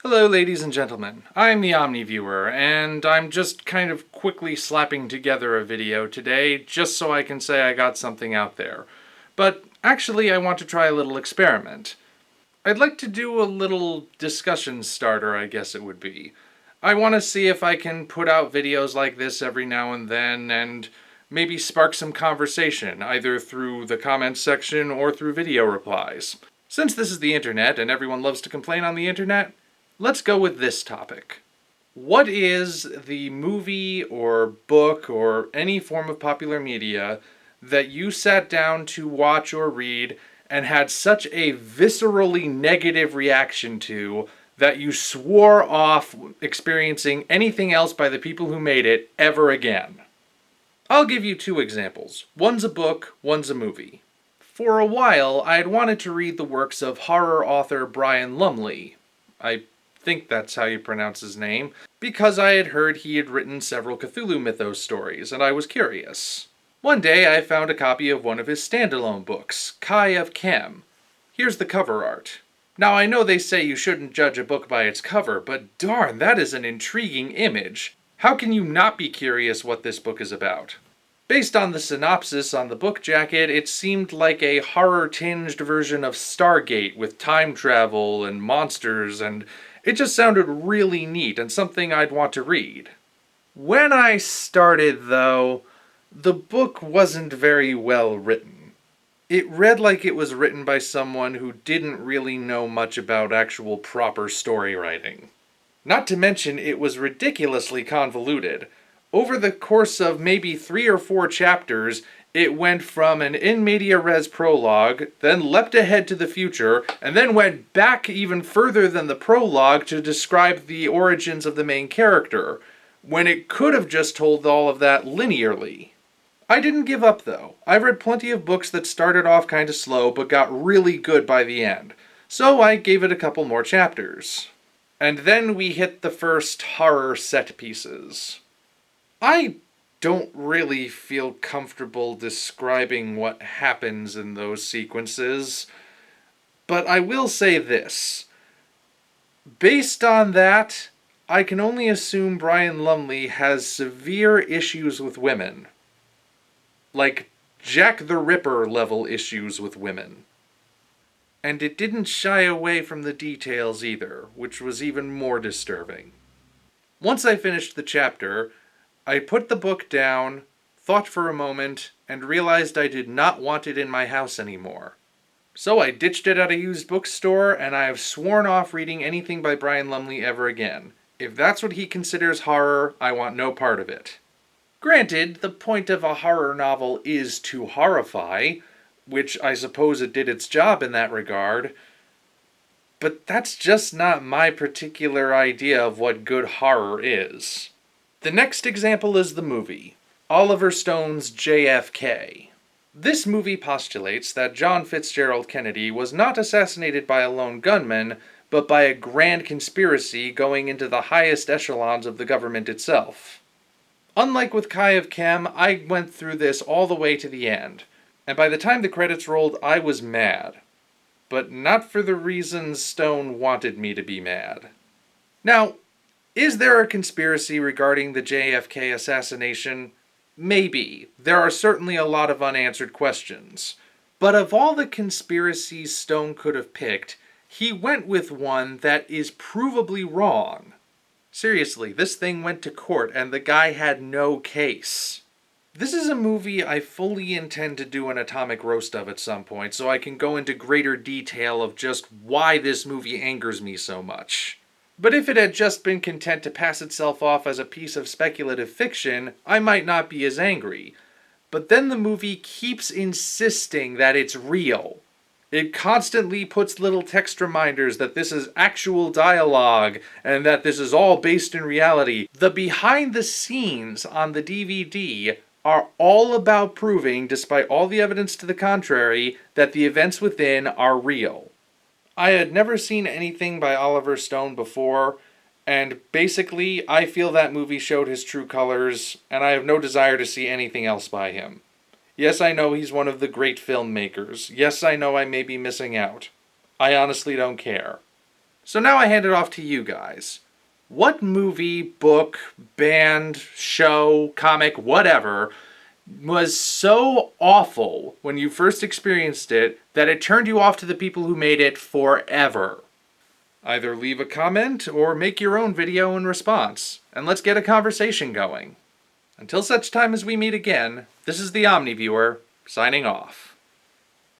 Hello, ladies and gentlemen. I'm the Omni-Viewer, and I'm just kind of quickly slapping together a video today just so I can say I got something out there. But actually, I want to try a little experiment. I'd like to do a little discussion starter, I guess it would be. I want to see if I can put out videos like this every now and then and maybe spark some conversation, either through the comments section or through video replies. Since this is the internet and everyone loves to complain on the internet, let's go with this topic. What is the movie or book or any form of popular media that you sat down to watch or read and had such a viscerally negative reaction to that you swore off experiencing anything else by the people who made it ever again? I'll give you two examples. One's a book, one's a movie. For a while, I had wanted to read the works of horror author Brian Lumley. I think that's how you pronounce his name, because I had heard he had written several Cthulhu mythos stories, and I was curious. One day I found a copy of one of his standalone books, Kai of Chem. Here's the cover art. Now I know they say you shouldn't judge a book by its cover, but darn, that is an intriguing image. How can you not be curious what this book is about? Based on the synopsis on the book jacket, it seemed like a horror-tinged version of Stargate with time travel and monsters, and it just sounded really neat and something I'd want to read. When I started, though, the book wasn't very well written. It read like it was written by someone who didn't really know much about actual proper story writing. Not to mention, it was ridiculously convoluted. Over the course of maybe 3 or 4 chapters, it went from an in media res prologue, then leapt ahead to the future, and then went back even further than the prologue to describe the origins of the main character, when it could have just told all of that linearly. I didn't give up though. I've read plenty of books that started off kinda slow but got really good by the end, so I gave it a couple more chapters. And then we hit the first horror set pieces. I don't really feel comfortable describing what happens in those sequences, but I will say this. Based on that, I can only assume Brian Lumley has severe issues with women. Like Jack the Ripper level issues with women. And it didn't shy away from the details either, which was even more disturbing. Once I finished the chapter, I put the book down, thought for a moment, and realized I did not want it in my house anymore. So I ditched it at a used bookstore, and I have sworn off reading anything by Brian Lumley ever again. If that's what he considers horror, I want no part of it. Granted, the point of a horror novel is to horrify, which I suppose it did its job in that regard, but that's just not my particular idea of what good horror is. The next example is the movie, Oliver Stone's JFK. This movie postulates that John Fitzgerald Kennedy was not assassinated by a lone gunman, but by a grand conspiracy going into the highest echelons of the government itself. Unlike with Kai of Chem, I went through this all the way to the end, and by the time the credits rolled, I was mad. But not for the reasons Stone wanted me to be mad. Now, is there a conspiracy regarding the JFK assassination? Maybe. There are certainly a lot of unanswered questions. But of all the conspiracies Stone could have picked, he went with one that is provably wrong. Seriously, this thing went to court and the guy had no case. This is a movie I fully intend to do an atomic roast of at some point, so I can go into greater detail of just why this movie angers me so much. But if it had just been content to pass itself off as a piece of speculative fiction, I might not be as angry. But then the movie keeps insisting that it's real. It constantly puts little text reminders that this is actual dialogue and that this is all based in reality. The behind the scenes on the DVD are all about proving, despite all the evidence to the contrary, that the events within are real. I had never seen anything by Oliver Stone before, and basically, I feel that movie showed his true colors, and I have no desire to see anything else by him. Yes, I know he's one of the great filmmakers. Yes, I know I may be missing out. I honestly don't care. So now I hand it off to you guys. What movie, book, band, show, comic, whatever, was so awful when you first experienced it that it turned you off to the people who made it forever? Either leave a comment or make your own video in response, and let's get a conversation going. Until such time as we meet again, this is the Omni-Viewer, signing off.